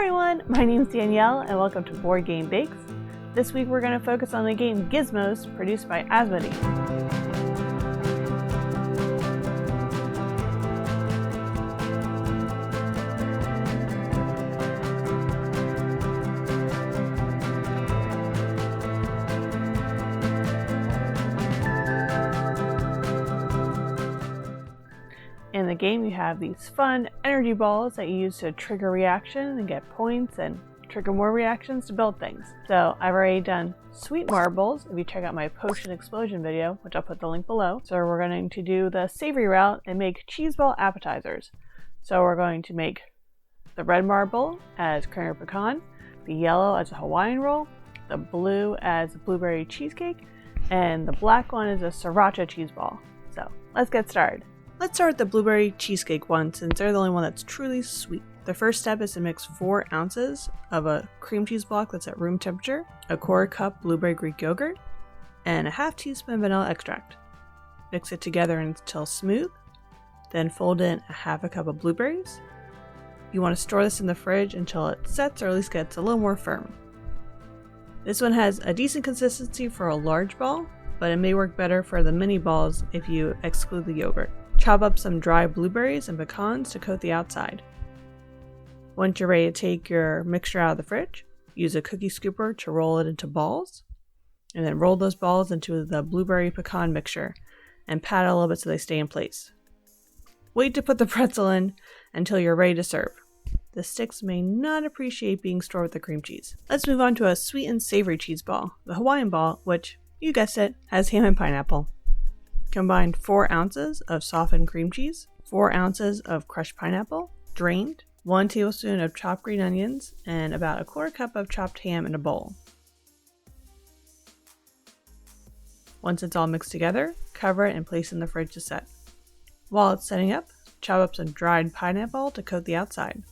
everyone, my name is Danielle and welcome to Board Game Bakes. This week we're going to focus on the game Gizmos, produced by Asmodee. In the game, you have these fun energy balls that you use to trigger reaction and get points and trigger more reactions to build things. So I've already done sweet marbles if you check out my potion explosion video, which I'll put the link below. So we're going to do the savory route and make cheese ball appetizers. So we're going to make the red marble as cranberry pecan, the yellow as a Hawaiian roll, the blue as a blueberry cheesecake, and the black one is a sriracha cheese ball. So let's get started. Let's start with the blueberry cheesecake one, since they're the only one that's truly sweet. The first step is to mix 4 ounces of a cream cheese block that's at room temperature, a quarter cup blueberry Greek yogurt, and a half teaspoon vanilla extract. Mix it together until smooth, then fold in a half a cup of blueberries. You want to store this in the fridge until it sets, or at least gets a little more firm. This one has a decent consistency for a large ball, but it may work better for the mini balls if you exclude the yogurt. Chop up some dry blueberries and pecans to coat the outside. Once you're ready to take your mixture out of the fridge, use a cookie scooper to roll it into balls, and then roll those balls into the blueberry pecan mixture and pat it a little bit so they stay in place. Wait to put the pretzel in until you're ready to serve. The sticks may not appreciate being stored with the cream cheese. Let's move on to a sweet and savory cheese ball, the Hawaiian ball, which, you guessed it, has ham and pineapple. Combine 4 ounces of softened cream cheese, 4 ounces of crushed pineapple, drained, 1 tablespoon of chopped green onions, and about a quarter cup of chopped ham in a bowl. Once it's all mixed together, cover it and place it in the fridge to set. While it's setting up, chop up some dried pineapple to coat the outside.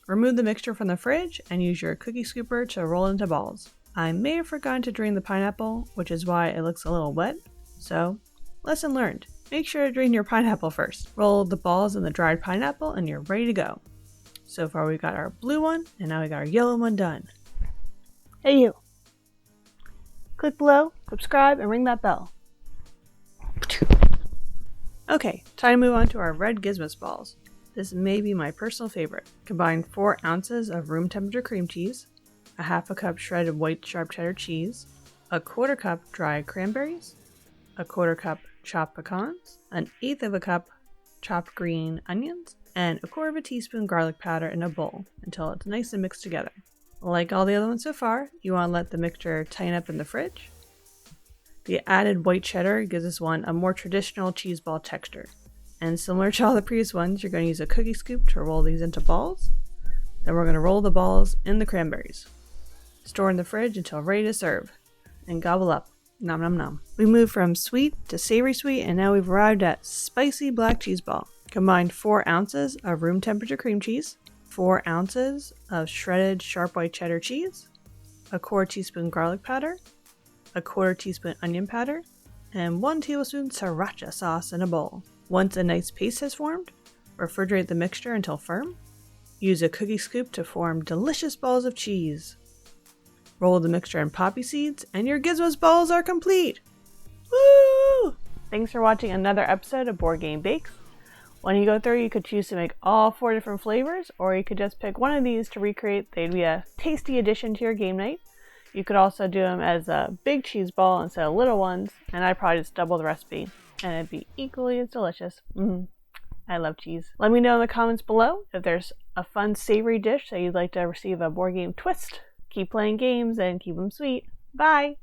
Remove the mixture from the fridge and use your cookie scooper to roll into balls. I may have forgotten to drain the pineapple, which is why it looks a little wet, so lesson learned. Make sure to drain your pineapple first. Roll the balls in the dried pineapple and you're ready to go. So far we got our blue one and now we got our yellow one done. Hey you! Click below, subscribe, and ring that bell. Okay, time to move on to our red Gizmos balls. This may be my personal favorite. Combine 4 ounces of room temperature cream cheese, a half a cup shredded white sharp cheddar cheese, a quarter cup dried cranberries, a quarter cup chopped pecans, an eighth of a cup chopped green onions, and a quarter of a teaspoon garlic powder in a bowl until it's nice and mixed together. Like all the other ones so far, you want to let the mixture tighten up in the fridge. The added white cheddar gives this one a more traditional cheese ball texture. And similar to all the previous ones, you're going to use a cookie scoop to roll these into balls. Then we're going to roll the balls in the cranberries. Store in the fridge until ready to serve. And gobble up. Nom nom nom. We moved from sweet to savory sweet, and now we've arrived at spicy black cheese ball. Combine 4 ounces of room temperature cream cheese, 4 ounces of shredded sharp white cheddar cheese, a quarter teaspoon garlic powder, a quarter teaspoon onion powder, and 1 tablespoon sriracha sauce in a bowl. Once a nice paste has formed, refrigerate the mixture until firm. Use a cookie scoop to form delicious balls of cheese. Roll the mixture in poppy seeds, and your Gizmos balls are complete! Woo! Thanks for watching another episode of Board Game Bakes. When you go through, you could choose to make all 4 different flavors, or you could just pick one of these to recreate. They'd be a tasty addition to your game night. You could also do them as a big cheese ball instead of little ones, and I'd probably just double the recipe, and it'd be equally as delicious. I love cheese. Let me know in the comments below if there's a fun savory dish that you'd like to receive a board game twist. Keep playing games and keep them sweet. Bye!